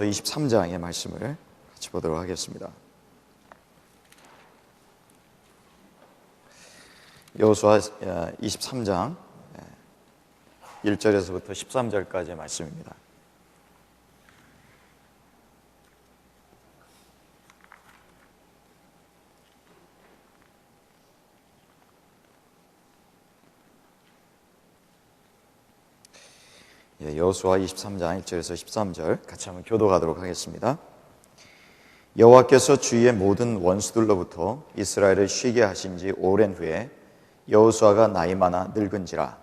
23장의 말씀을 같이 보도록 하겠습니다. 여호수아 23장 1절에서부터 13절까지의 말씀입니다. 여호수아 23장 1절에서 13절 같이 한번 교독하도록 하겠습니다. 여호와께서 주위의 모든 원수들로부터 이스라엘을 쉬게 하신 지 오랜 후에 여호수아가 나이 많아 늙은지라.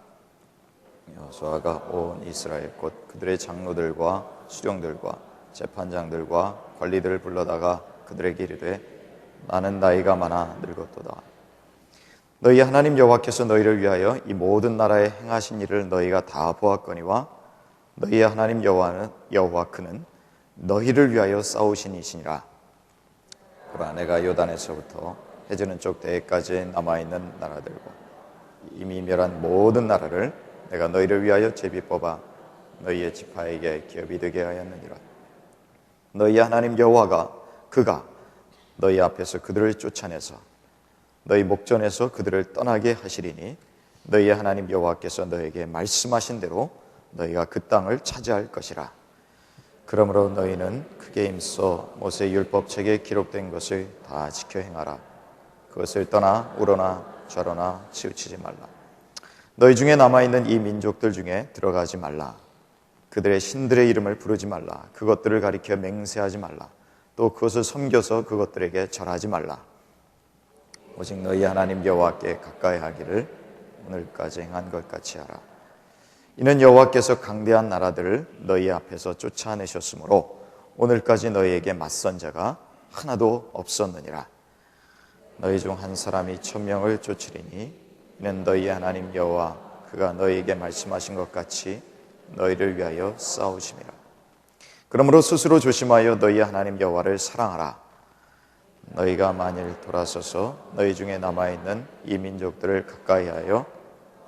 여호수아가 온 이스라엘 곧 그들의 장로들과 수령들과 재판장들과 관리들을 불러다가 그들에게 이르되 나는 나이가 많아 늙었도다. 너희 하나님 여호와께서 너희를 위하여 이 모든 나라에 행하신 일을 너희가 다 보았거니와 너희의 하나님 여호와 그는 너희를 위하여 싸우신 이시니라. 보라, 내가 요단에서부터 해지는 쪽 대해까지 남아있는 나라들과 이미 멸한 모든 나라를 내가 너희를 위하여 제비 뽑아 너희의 지파에게 기업이 되게 하였느니라. 너희의 하나님 여호와가 그가 너희 앞에서 그들을 쫓아내서 너희 목전에서 그들을 떠나게 하시리니 너희의 하나님 여호와께서 너희에게 말씀하신 대로 너희가 그 땅을 차지할 것이라. 그러므로 너희는 크게 힘써 모세의 율법책에 기록된 것을 다 지켜 행하라. 그것을 떠나 우러나 좌로나 치우치지 말라. 너희 중에 남아있는 이 민족들 중에 들어가지 말라. 그들의 신들의 이름을 부르지 말라. 그것들을 가리켜 맹세하지 말라. 또 그것을 섬겨서 그것들에게 절하지 말라. 오직 너희 하나님 여호와께 가까이 하기를 오늘까지 행한 것 같이 하라. 이는 여호와께서 강대한 나라들을 너희 앞에서 쫓아내셨으므로 오늘까지 너희에게 맞선 자가 하나도 없었느니라. 너희 중 한 사람이 1000명을 쫓으리니 이는 너희 하나님 여호와 그가 너희에게 말씀하신 것 같이 너희를 위하여 싸우심이라. 그러므로 스스로 조심하여 너희 하나님 여호와를 사랑하라. 너희가 만일 돌아서서 너희 중에 남아있는 이 민족들을 가까이하여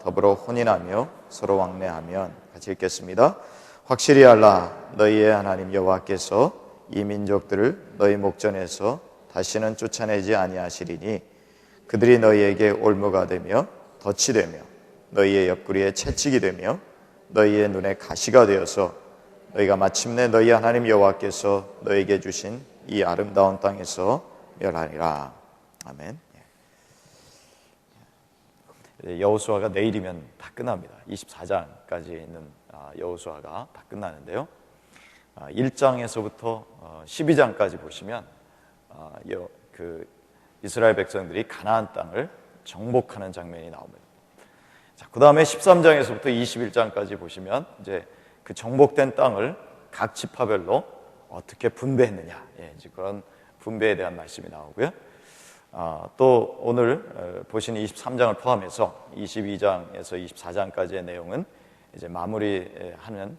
더불어 혼인하며 서로 왕래하면, 같이 읽겠습니다. 확실히 알라. 너희의 하나님 여호와께서 이 민족들을 너희 목전에서 다시는 쫓아내지 아니하시리니 그들이 너희에게 올무가 되며 덫이 되며 너희의 옆구리에 채찍이 되며 너희의 눈에 가시가 되어서 너희가 마침내 너희 하나님 여호와께서 너희에게 주신 이 아름다운 땅에서 멸하리라. 아멘. 여호수아가 내일이면 다 끝납니다. 24장까지 있는 여호수아가 다 끝나는데요. 1장에서부터 12장까지 보시면 이스라엘 백성들이 가나안 땅을 정복하는 장면이 나옵니다. 그 다음에 13장에서부터 21장까지 보시면 이제 그 정복된 땅을 각 지파별로 어떻게 분배했느냐, 이제 그런 분배에 대한 말씀이 나오고요. 또 오늘 보신 23장을 포함해서 22장에서 24장까지의 내용은 이제 마무리하는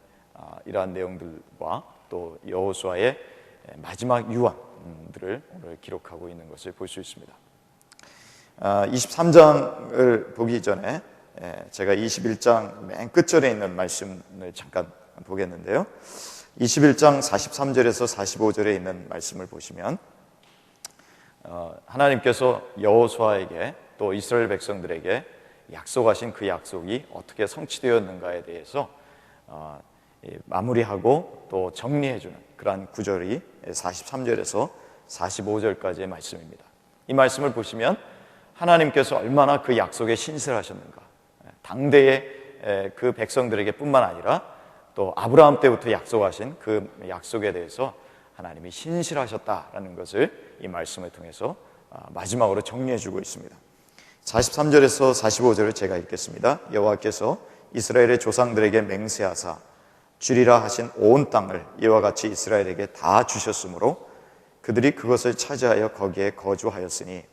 이러한 내용들과 또 여호수아의 마지막 유언들을 오늘 기록하고 있는 것을 볼 수 있습니다. 23장을 보기 전에 제가 21장 맨 끝절에 있는 말씀을 잠깐 보겠는데요. 21장 43절에서 45절에 있는 말씀을 보시면 하나님께서 여호수아에게 또 이스라엘 백성들에게 약속하신 그 약속이 어떻게 성취되었는가에 대해서 마무리하고 또 정리해주는 그러한 구절이 43절에서 45절까지의 말씀입니다. 이 말씀을 보시면 하나님께서 얼마나 그 약속에 신실하셨는가, 당대의 그 백성들에게 뿐만 아니라 또 아브라함 때부터 약속하신 그 약속에 대해서 하나님이 신실하셨다라는 것을 이 말씀을 통해서 마지막으로 정리해주고 있습니다. 43절에서 45절을 제가 읽겠습니다. 여호와께서 이스라엘의 조상들에게 맹세하사 주리라 하신 온 땅을 이와 같이 이스라엘에게 다 주셨으므로 그들이 그것을 차지하여 거기에 거주하였으니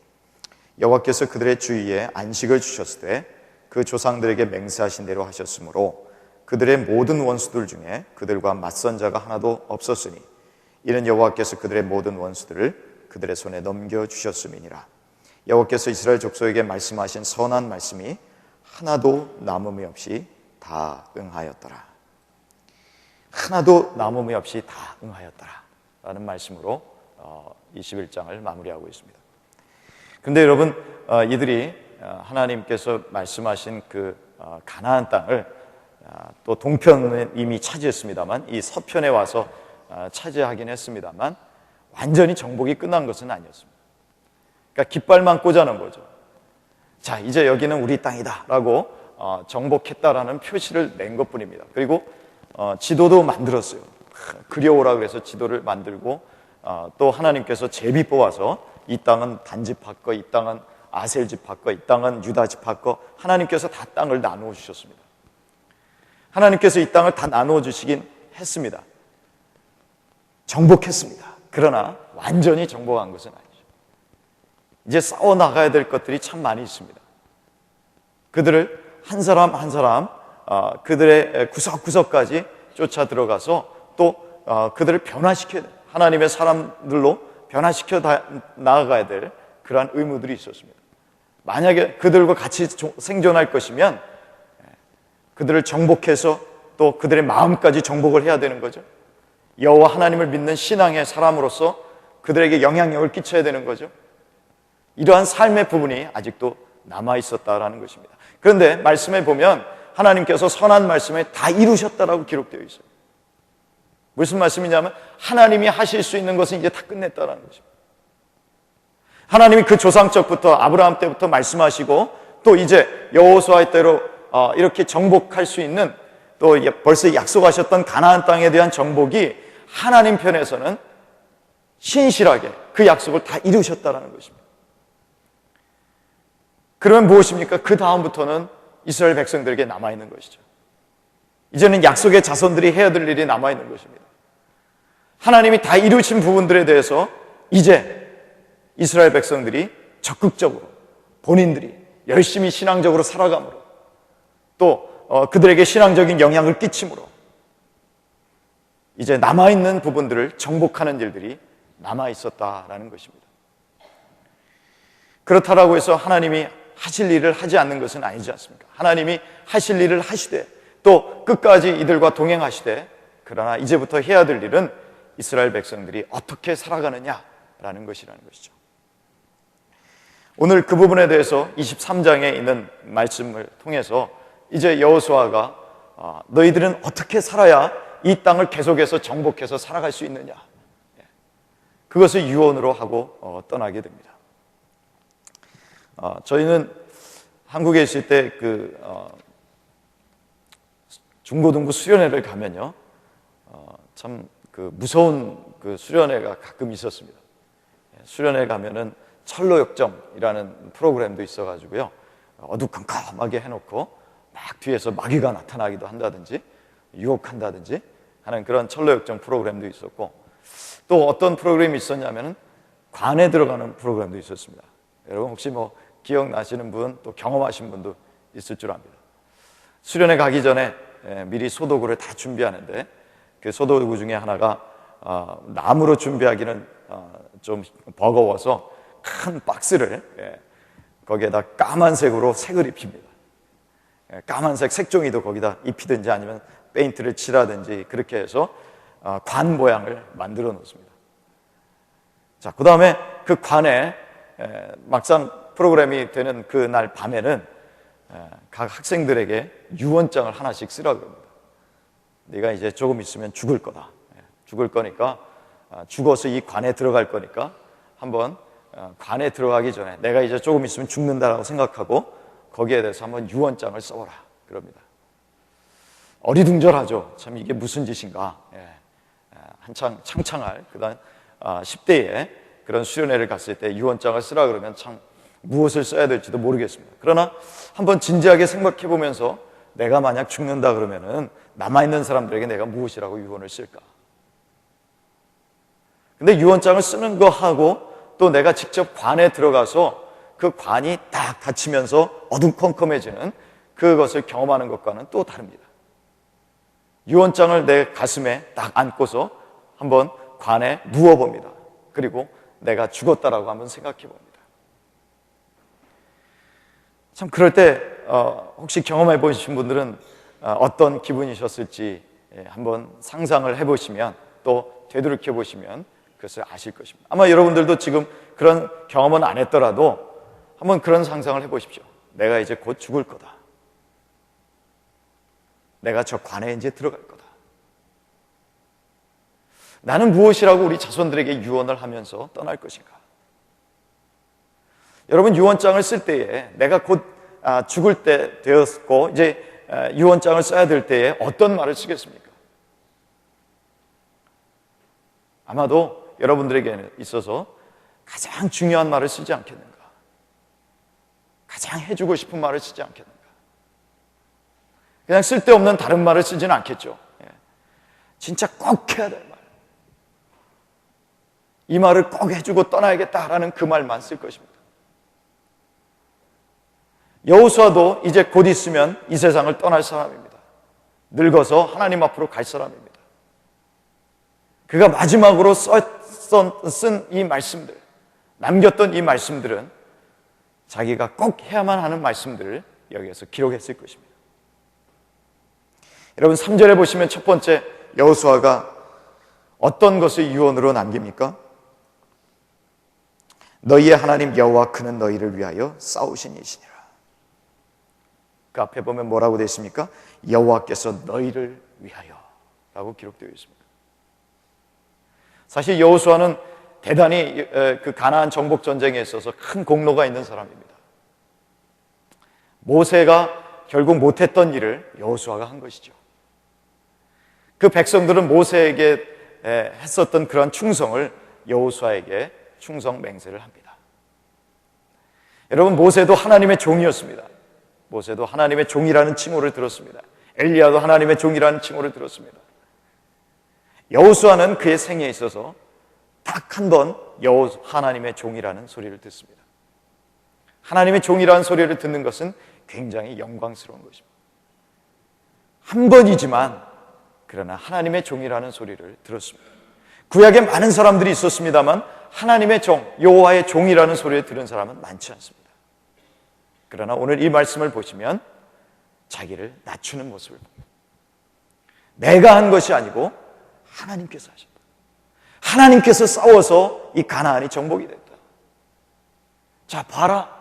여호와께서 그들의 주위에 안식을 주셨을 때 그 조상들에게 맹세하신 대로 하셨으므로 그들의 모든 원수들 중에 그들과 맞선 자가 하나도 없었으니 이는 여호와께서 그들의 모든 원수들을 그들의 손에 넘겨주셨음이니라. 여호와께서 이스라엘 족속에게 말씀하신 선한 말씀이 하나도 남음이 없이 다 응하였더라. 하나도 남음이 없이 다 응하였더라 라는 말씀으로 21장을 마무리하고 있습니다. 그런데 여러분, 이들이 하나님께서 말씀하신 그 가나안 땅을 또 동편은 이미 차지했습니다만 이 서편에 와서 차지하긴 했습니다만 완전히 정복이 끝난 것은 아니었습니다. 그러니까 깃발만 꽂아놓은 거죠. 자, 이제 여기는 우리 땅이다 라고 정복했다라는 표시를 낸 것뿐입니다. 그리고 지도도 만들었어요. 그려오라 그래서 지도를 만들고 또 하나님께서 제비 뽑아서 이 땅은 단 집합 거, 이 땅은 아셀 집합 거, 이 땅은 유다 집합 거, 하나님께서 다 땅을 나누어 주셨습니다. 하나님께서 이 땅을 다 나누어 주시긴 했습니다. 정복했습니다. 그러나 완전히 정복한 것은 아니죠. 이제 싸워 나가야 될 것들이 참 많이 있습니다. 그들을 한 사람 한 사람 그들의 구석구석까지 쫓아 들어가서 또 그들을 변화시켜야 돼요. 하나님의 사람들로 변화시켜 나아가야 될 그러한 의무들이 있었습니다. 만약에 그들과 같이 생존할 것이면 그들을 정복해서 또 그들의 마음까지 정복을 해야 되는 거죠. 여호와 하나님을 믿는 신앙의 사람으로서 그들에게 영향력을 끼쳐야 되는 거죠. 이러한 삶의 부분이 아직도 남아 있었다라는 것입니다. 그런데 말씀에 보면 하나님께서 선한 말씀에 다 이루셨다라고 기록되어 있어요. 무슨 말씀이냐면 하나님이 하실 수 있는 것은 이제 다 끝냈다라는 것입니다. 하나님이 그 조상적부터 아브라함 때부터 말씀하시고 또 이제 여호수아의 때로 이렇게 정복할 수 있는 또 벌써 약속하셨던 가나안 땅에 대한 정복이 하나님 편에서는 신실하게 그 약속을 다 이루셨다라는 것입니다. 그러면 무엇입니까? 그 다음부터는 이스라엘 백성들에게 남아있는 것이죠. 이제는 약속의 자손들이 해야 될 일이 남아있는 것입니다. 하나님이 다 이루신 부분들에 대해서 이제 이스라엘 백성들이 적극적으로 본인들이 열심히 신앙적으로 살아감으로 또 그들에게 신앙적인 영향을 끼침으로 이제 남아있는 부분들을 정복하는 일들이 남아있었다라는 것입니다. 그렇다라고 해서 하나님이 하실 일을 하지 않는 것은 아니지 않습니까? 하나님이 하실 일을 하시되 또 끝까지 이들과 동행하시되 그러나 이제부터 해야 될 일은 이스라엘 백성들이 어떻게 살아가느냐라는 것이라는 것이죠. 오늘 그 부분에 대해서 23장에 있는 말씀을 통해서 이제 여호수아가 너희들은 어떻게 살아야 이 땅을 계속해서 정복해서 살아갈 수 있느냐, 그것을 유언으로 하고 떠나게 됩니다. 저희는 한국에 있을 때 중고등부 수련회를 가면요, 참 무서운 수련회가 가끔 있었습니다. 수련회 가면은 철로역정이라는 프로그램도 있어가지고요, 어두컴컴하게 해놓고 막 뒤에서 마귀가 나타나기도 한다든지 유혹한다든지 하는 그런 철로역정 프로그램도 있었고, 또 어떤 프로그램이 있었냐면은 관에 들어가는 프로그램도 있었습니다. 여러분 혹시 기억나시는 분, 또 경험하신 분도 있을 줄 압니다. 수련회 가기 전에 미리 소도구를 다 준비하는데 그 소도구 중에 하나가 나무로 준비하기는 좀 버거워서 큰 박스를 거기에다 까만색으로 색을 입힙니다. 까만색 색종이도 거기다 입히든지 아니면 페인트를 칠하든지 그렇게 해서 관 모양을 만들어 놓습니다. 자, 그 다음에 그 관에 막상 프로그램이 되는 그날 밤에는 각 학생들에게 유언장을 하나씩 쓰라고 합니다. 네가 이제 조금 있으면 죽을 거다. 죽을 거니까 죽어서 이 관에 들어갈 거니까 한번 관에 들어가기 전에 내가 이제 조금 있으면 죽는다라고 생각하고 거기에 대해서 한번 유언장을 써보라 그럽니다. 어리둥절하죠. 참 이게 무슨 짓인가. 한창 창창할 그다음 10대에 그런 수련회를 갔을 때 유언장을 쓰라 그러면 참 무엇을 써야 될지도 모르겠습니다. 그러나 한번 진지하게 생각해 보면서 내가 만약 죽는다 그러면은 남아있는 사람들에게 내가 무엇이라고 유언을 쓸까? 근데 유언장을 쓰는 거 하고 또 내가 직접 관에 들어가서 그 관이 딱 닫히면서 어두컴컴해지는 그것을 경험하는 것과는 또 다릅니다. 유언장을 내 가슴에 딱 안고서 한번 관에 누워봅니다. 그리고 내가 죽었다라고 한번 생각해 봅니다. 참 그럴 때 혹시 경험해 보신 분들은 어떤 기분이셨을지 한번 상상을 해보시면 또 되돌이켜 보시면 그것을 아실 것입니다. 아마 여러분들도 지금 그런 경험은 안 했더라도 한번 그런 상상을 해보십시오. 내가 이제 곧 죽을 거다. 내가 저 관에 이제 들어갈 거다. 나는 무엇이라고 우리 자손들에게 유언을 하면서 떠날 것인가? 여러분, 유언장을 쓸 때에 내가 곧 죽을 때 되었고 이제 유언장을 써야 될 때에 어떤 말을 쓰겠습니까? 아마도 여러분들에게 있어서 가장 중요한 말을 쓰지 않겠는가? 가장 해주고 싶은 말을 쓰지 않겠는가? 그냥 쓸데없는 다른 말을 쓰지는 않겠죠. 진짜 꼭 해야 될 말, 이 말을 꼭 해주고 떠나야겠다라는 그 말만 쓸 것입니다. 여호수아도 이제 곧 있으면 이 세상을 떠날 사람입니다. 늙어서 하나님 앞으로 갈 사람입니다. 그가 마지막으로 쓴 이 말씀들, 남겼던 이 말씀들은 자기가 꼭 해야만 하는 말씀들을 여기에서 기록했을 것입니다. 여러분, 3절에 보시면 첫 번째 여호수아가 어떤 것을 유언으로 남깁니까? 너희의 하나님 여호와 그는 너희를 위하여 싸우신 이시니라. 그 앞에 보면 뭐라고 되어 있습니까? 여호와께서 너희를 위하여 라고 기록되어 있습니다. 사실 여호수아는 대단히 그 가나안 정복 전쟁에 있어서 큰 공로가 있는 사람입니다. 모세가 결국 못했던 일을 여호수아가 한 것이죠. 그 백성들은 모세에게 했었던 그런 충성을 여호수아에게 충성 맹세를 합니다. 여러분, 모세도 하나님의 종이었습니다. 모세도 하나님의 종이라는 칭호를 들었습니다. 엘리야도 하나님의 종이라는 칭호를 들었습니다. 여호수아는 그의 생애에 있어서 딱 한 번 하나님의 종이라는 소리를 듣습니다. 하나님의 종이라는 소리를 듣는 것은 굉장히 영광스러운 것입니다. 한 번이지만 그러나 하나님의 종이라는 소리를 들었습니다. 구약에 많은 사람들이 있었습니다만 하나님의 종, 여호와의 종이라는 소리를 들은 사람은 많지 않습니다. 그러나 오늘 이 말씀을 보시면 자기를 낮추는 모습을 봅니다. 내가 한 것이 아니고 하나님께서 하셨다. 하나님께서 싸워서 이 가나안이 정복이 됐다. 자, 봐라.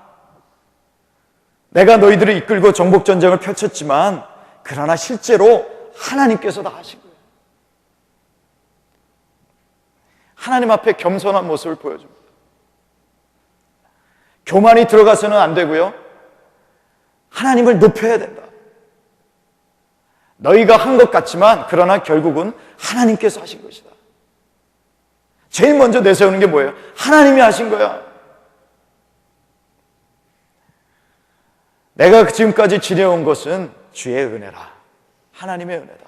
내가 너희들을 이끌고 정복전쟁을 펼쳤지만 그러나 실제로 하나님께서 다 하신 거예요. 하나님 앞에 겸손한 모습을 보여줍니다. 교만이 들어가서는 안 되고요. 하나님을 높여야 된다. 너희가 한 것 같지만 그러나 결국은 하나님께서 하신 것이다. 제일 먼저 내세우는 게 뭐예요? 하나님이 하신 거야. 내가 지금까지 지내온 것은 주의 은혜라. 하나님의 은혜다.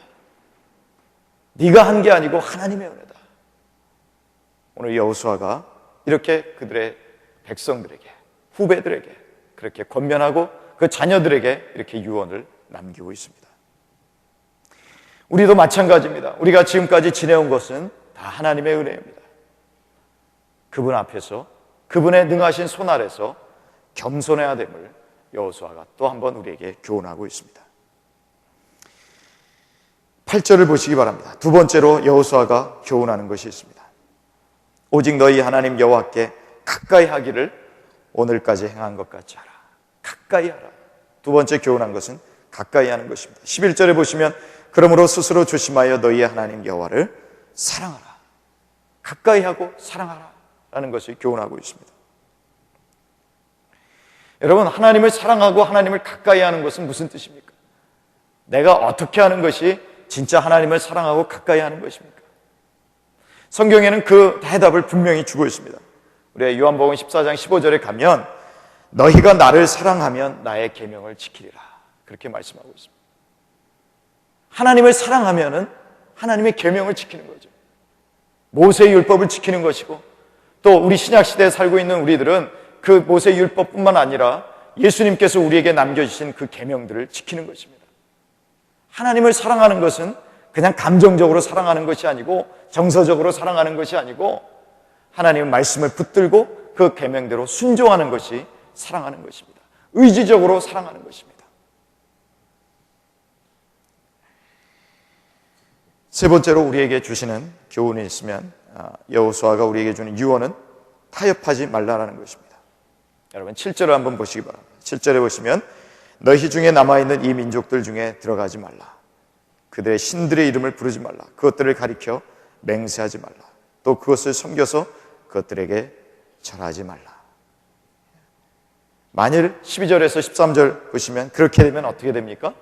네가 한 게 아니고 하나님의 은혜다. 오늘 여호수아가 이렇게 그들의 백성들에게, 후배들에게 그렇게 권면하고 그 자녀들에게 이렇게 유언을 남기고 있습니다. 우리도 마찬가지입니다. 우리가 지금까지 지내온 것은 다 하나님의 은혜입니다. 그분 앞에서, 그분의 능하신 손 아래서 겸손해야 됨을 여호수아가 또 한 번 우리에게 교훈하고 있습니다. 8절을 보시기 바랍니다. 두 번째로 여호수아가 교훈하는 것이 있습니다. 오직 너희 하나님 여호와께 가까이 하기를 오늘까지 행한 것 같이 하라. 가까이 하라. 두 번째 교훈한 것은 가까이 하는 것입니다. 11절에 보시면 그러므로 스스로 조심하여 너희의 하나님 여호와를 사랑하라. 가까이 하고 사랑하라 라는 것을 교훈하고 있습니다. 여러분, 하나님을 사랑하고 하나님을 가까이 하는 것은 무슨 뜻입니까? 내가 어떻게 하는 것이 진짜 하나님을 사랑하고 가까이 하는 것입니까? 성경에는 그 대답을 분명히 주고 있습니다. 우리가 요한복음 14장 15절에 가면 너희가 나를 사랑하면 나의 계명을 지키리라. 그렇게 말씀하고 있습니다. 하나님을 사랑하면은 하나님의 계명을 지키는 거죠. 모세의 율법을 지키는 것이고 또 우리 신약 시대에 살고 있는 우리들은 그 모세의 율법뿐만 아니라 예수님께서 우리에게 남겨주신 그 계명들을 지키는 것입니다. 하나님을 사랑하는 것은 그냥 감정적으로 사랑하는 것이 아니고 정서적으로 사랑하는 것이 아니고 하나님의 말씀을 붙들고 그 계명대로 순종하는 것이 사랑하는 것입니다. 의지적으로 사랑하는 것입니다. 세 번째로 우리에게 주시는 교훈이 있으면 여호수아가 우리에게 주는 유언은 타협하지 말라라는 것입니다. 여러분 7절을 한번 보시기 바랍니다. 7절에 보시면 너희 중에 남아있는 이 민족들 중에 들어가지 말라. 그들의 신들의 이름을 부르지 말라. 그것들을 가리켜 맹세하지 말라. 또 그것을 섬겨서 그것들에게 절하지 말라. 만일 12절에서 13절 보시면 그렇게 되면 어떻게 됩니까?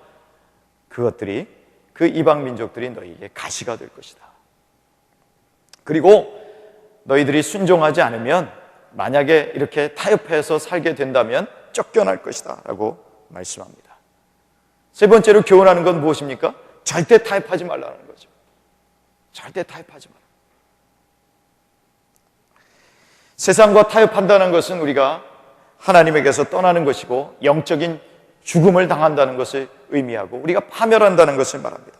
그것들이 그 이방 민족들이 너희에게 가시가 될 것이다. 그리고 너희들이 순종하지 않으면 만약에 이렇게 타협해서 살게 된다면 쫓겨날 것이다 라고 말씀합니다. 세 번째로 교훈하는 건 무엇입니까? 절대 타협하지 말라는 거죠. 절대 타협하지 말라. 세상과 타협한다는 것은 우리가 하나님에게서 떠나는 것이고 영적인 죽음을 당한다는 것을 의미하고 우리가 파멸한다는 것을 말합니다.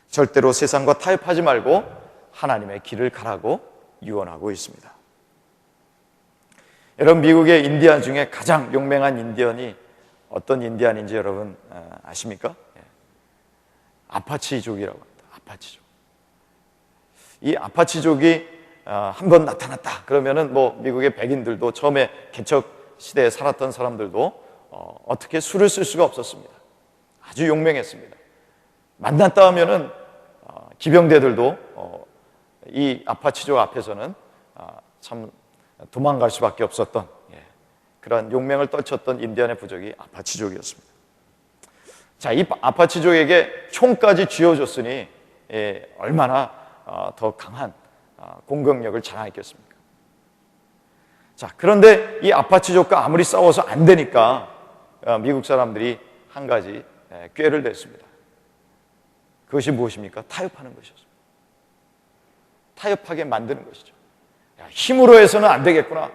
절대로 세상과 타협하지 말고 하나님의 길을 가라고 유언하고 있습니다. 여러분, 미국의 인디안 중에 가장 용맹한 인디언이 어떤 인디안인지 여러분 아십니까? 아파치족이라고 합니다. 아파치족. 이 아파치족이 한번 나타났다 그러면은 미국의 백인들도 처음에 개척 시대에 살았던 사람들도 어떻게 수를 쓸 수가 없었습니다. 아주 용맹했습니다. 만났다 하면은 기병대들도 이 아파치족 앞에서는 참 도망갈 수밖에 없었던 그런 용맹을 떨쳤던 인디안의 부족이 아파치족이었습니다. 자, 이 아파치족에게 총까지 쥐어줬으니 얼마나 더 강한 공격력을 자랑했겠습니까? 자, 그런데 이 아파치족과 아무리 싸워서 안 되니까 미국 사람들이 한 가지 꾀를 냈습니다. 그것이 무엇입니까? 타협하는 것이었습니다. 타협하게 만드는 것이죠. 야, 힘으로 해서는 안 되겠구나.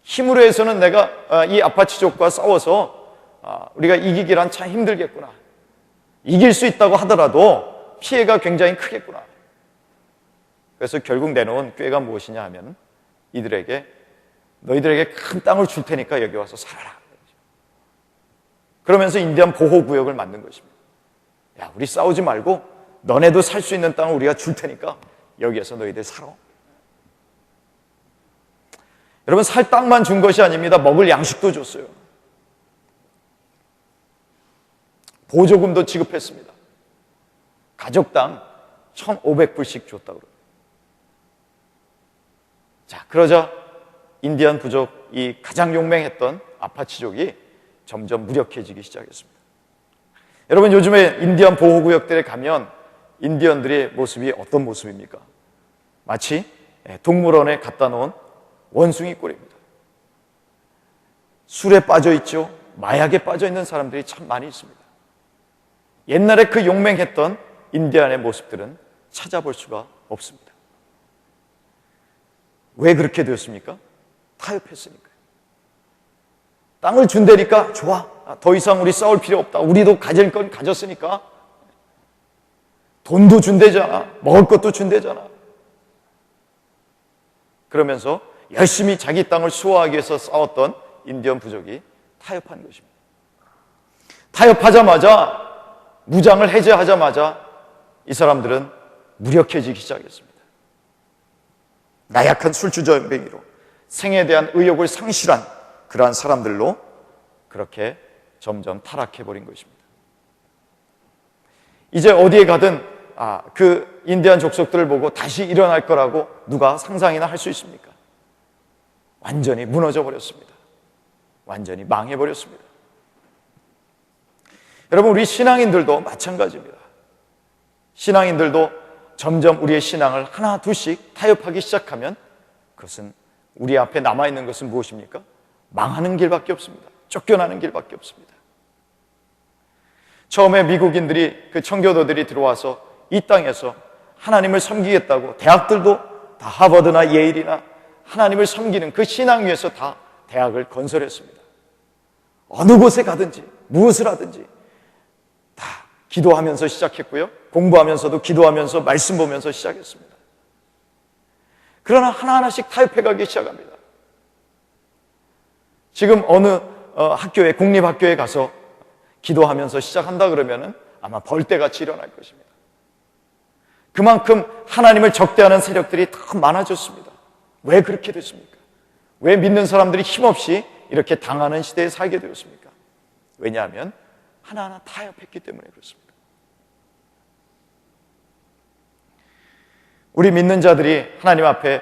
힘으로 해서는 내가 이 아파치족과 싸워서 우리가 이기기란 참 힘들겠구나. 이길 수 있다고 하더라도 피해가 굉장히 크겠구나. 그래서 결국 내놓은 꾀가 무엇이냐 하면 너희들에게 큰 땅을 줄 테니까 여기 와서 살아라. 그러면서 인디안 보호구역을 만든 것입니다. 야, 우리 싸우지 말고 너네도 살 수 있는 땅을 우리가 줄 테니까 여기에서 너희들 살아. 여러분, 살 땅만 준 것이 아닙니다. 먹을 양식도 줬어요. 보조금도 지급했습니다. 가족당 1,500불씩 줬다고 그래요. 자, 그러자 인디안 부족, 이 가장 용맹했던 아파치족이 점점 무력해지기 시작했습니다. 여러분, 요즘에 인디안 보호구역들에 가면 인디언들의 모습이 어떤 모습입니까? 마치 동물원에 갖다 놓은 원숭이 꼴입니다. 술에 빠져 있죠. 마약에 빠져 있는 사람들이 참 많이 있습니다. 옛날에 그 용맹했던 인디안의 모습들은 찾아볼 수가 없습니다. 왜 그렇게 되었습니까? 타협했으니까요. 땅을 준다니까 좋아. 더 이상 우리 싸울 필요 없다. 우리도 가질 건 가졌으니까. 돈도 준대잖아. 먹을 것도 준대잖아. 그러면서 열심히 자기 땅을 수호하기 위해서 싸웠던 인디언 부족이 타협한 것입니다. 타협하자마자, 무장을 해제하자마자 이 사람들은 무력해지기 시작했습니다. 나약한 술주정뱅이로 생에 대한 의욕을 상실한 그러한 사람들로 그렇게 점점 타락해버린 것입니다. 이제 어디에 가든 그 인디안 족속들을 보고 다시 일어날 거라고 누가 상상이나 할 수 있습니까? 완전히 무너져 버렸습니다. 완전히 망해버렸습니다. 여러분, 우리 신앙인들도 마찬가지입니다. 신앙인들도 점점 우리의 신앙을 하나 둘씩 타협하기 시작하면 그것은 우리 앞에 남아있는 것은 무엇입니까? 망하는 길밖에 없습니다. 쫓겨나는 길밖에 없습니다. 처음에 미국인들이, 그 청교도들이 들어와서 이 땅에서 하나님을 섬기겠다고 대학들도 다 하버드나 예일이나 하나님을 섬기는 그 신앙 위에서 다 대학을 건설했습니다. 어느 곳에 가든지 무엇을 하든지 다 기도하면서 시작했고요. 공부하면서도 기도하면서 말씀 보면서 시작했습니다. 그러나 하나하나씩 타협해가기 시작합니다. 지금 어느 학교에, 공립학교에 가서 기도하면서 시작한다 그러면은 아마 벌떼같이 일어날 것입니다. 그만큼 하나님을 적대하는 세력들이 더 많아졌습니다. 왜 그렇게 됐습니까? 왜 믿는 사람들이 힘없이 이렇게 당하는 시대에 살게 되었습니까? 왜냐하면 하나하나 타협했기 때문에 그렇습니다. 우리 믿는 자들이 하나님 앞에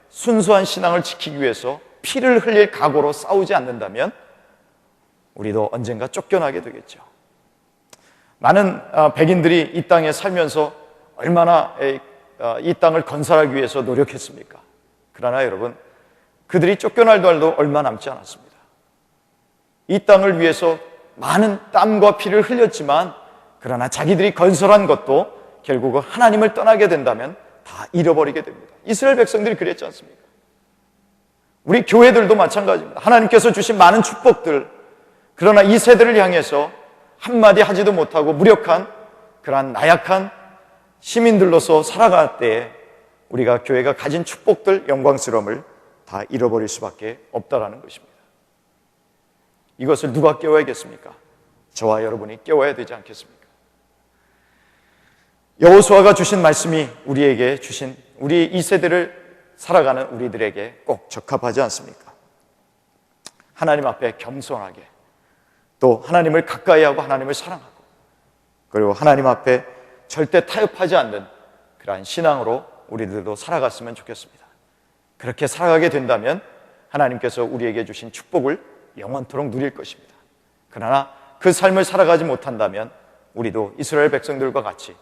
순수한 신앙을 지키기 위해서 피를 흘릴 각오로 싸우지 않는다면 우리도 언젠가 쫓겨나게 되겠죠. 많은 백인들이 이 땅에 살면서 얼마나 이 땅을 건설하기 위해서 노력했습니까? 그러나 여러분, 그들이 쫓겨날 날도 얼마 남지 않았습니다. 이 땅을 위해서 많은 땀과 피를 흘렸지만 그러나 자기들이 건설한 것도 결국은 하나님을 떠나게 된다면 다 잃어버리게 됩니다. 이스라엘 백성들이 그랬지 않습니까? 우리 교회들도 마찬가지입니다. 하나님께서 주신 많은 축복들, 그러나 이 세대를 향해서 한마디 하지도 못하고 무력한 그러한 나약한 시민들로서 살아갈 때에 우리가 교회가 가진 축복들, 영광스러움을 다 잃어버릴 수밖에 없다라는 것입니다. 이것을 누가 깨워야겠습니까? 저와 여러분이 깨워야 되지 않겠습니까? 여호수아가 주신 말씀이 우리에게 주신 우리 이 세대를 살아가는 우리들에게 꼭 적합하지 않습니까? 하나님 앞에 겸손하게, 또 하나님을 가까이 하고 하나님을 사랑하고, 그리고 하나님 앞에 절대 타협하지 않는 그러한 신앙으로 우리들도 살아갔으면 좋겠습니다. 그렇게 살아가게 된다면 하나님께서 우리에게 주신 축복을 영원토록 누릴 것입니다. 그러나 그 삶을 살아가지 못한다면 우리도 이스라엘 백성들과 같이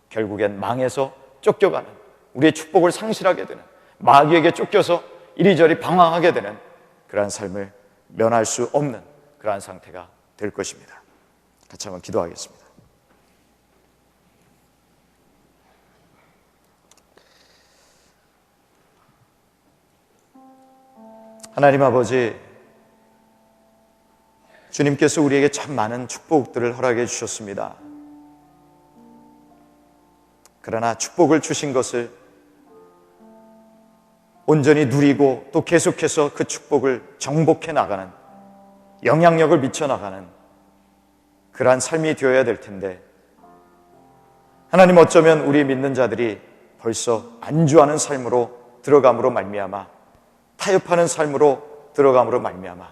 결국엔 망해서 쫓겨가는, 우리의 축복을 상실하게 되는, 마귀에게 쫓겨서 이리저리 방황하게 되는 그러한 삶을 면할 수 없는 그러한 상태가 될 것입니다. 같이 한번 기도하겠습니다. 하나님 아버지, 주님께서 우리에게 참 많은 축복들을 허락해 주셨습니다. 그러나 축복을 주신 것을 온전히 누리고 또 계속해서 그 축복을 정복해 나가는, 영향력을 미쳐 나가는 그러한 삶이 되어야 될 텐데, 하나님, 어쩌면 우리 믿는 자들이 벌써 안주하는 삶으로 들어감으로 말미암아, 타협하는 삶으로 들어감으로 말미암아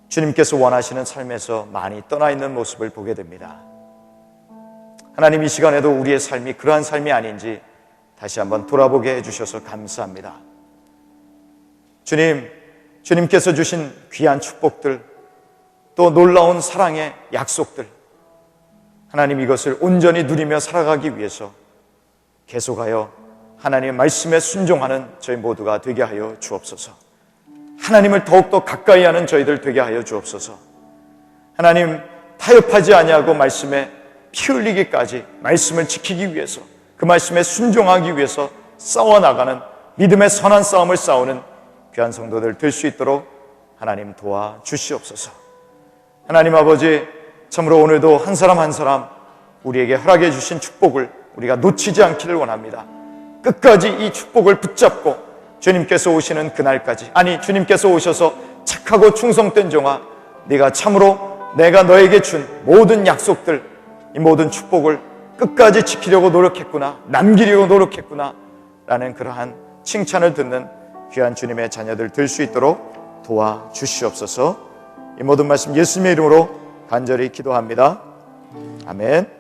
주님께서 원하시는 삶에서 많이 떠나 있는 모습을 보게 됩니다. 하나님, 이 시간에도 우리의 삶이 그러한 삶이 아닌지 다시 한번 돌아보게 해주셔서 감사합니다. 주님께서 주신 귀한 축복들, 또 놀라운 사랑의 약속들, 하나님, 이것을 온전히 누리며 살아가기 위해서 계속하여 하나님의 말씀에 순종하는 저희 모두가 되게 하여 주옵소서. 하나님을 더욱더 가까이 하는 저희들 되게 하여 주옵소서. 하나님, 타협하지 아니하고 말씀에 피 흘리기까지 말씀을 지키기 위해서, 그 말씀에 순종하기 위해서 싸워나가는 믿음의 선한 싸움을 싸우는 귀한 성도들 될 수 있도록 하나님 도와주시옵소서. 하나님 아버지, 참으로 오늘도 한 사람 한 사람 우리에게 허락해 주신 축복을 우리가 놓치지 않기를 원합니다. 끝까지 이 축복을 붙잡고 주님께서 오시는 그날까지, 아니 주님께서 오셔서 착하고 충성된 종아, 네가 참으로 내가 너에게 준 모든 약속들, 이 모든 축복을 끝까지 지키려고 노력했구나, 남기려고 노력했구나 라는 그러한 칭찬을 듣는 귀한 주님의 자녀들 될 수 있도록 도와주시옵소서. 이 모든 말씀 예수님의 이름으로 간절히 기도합니다. 아멘.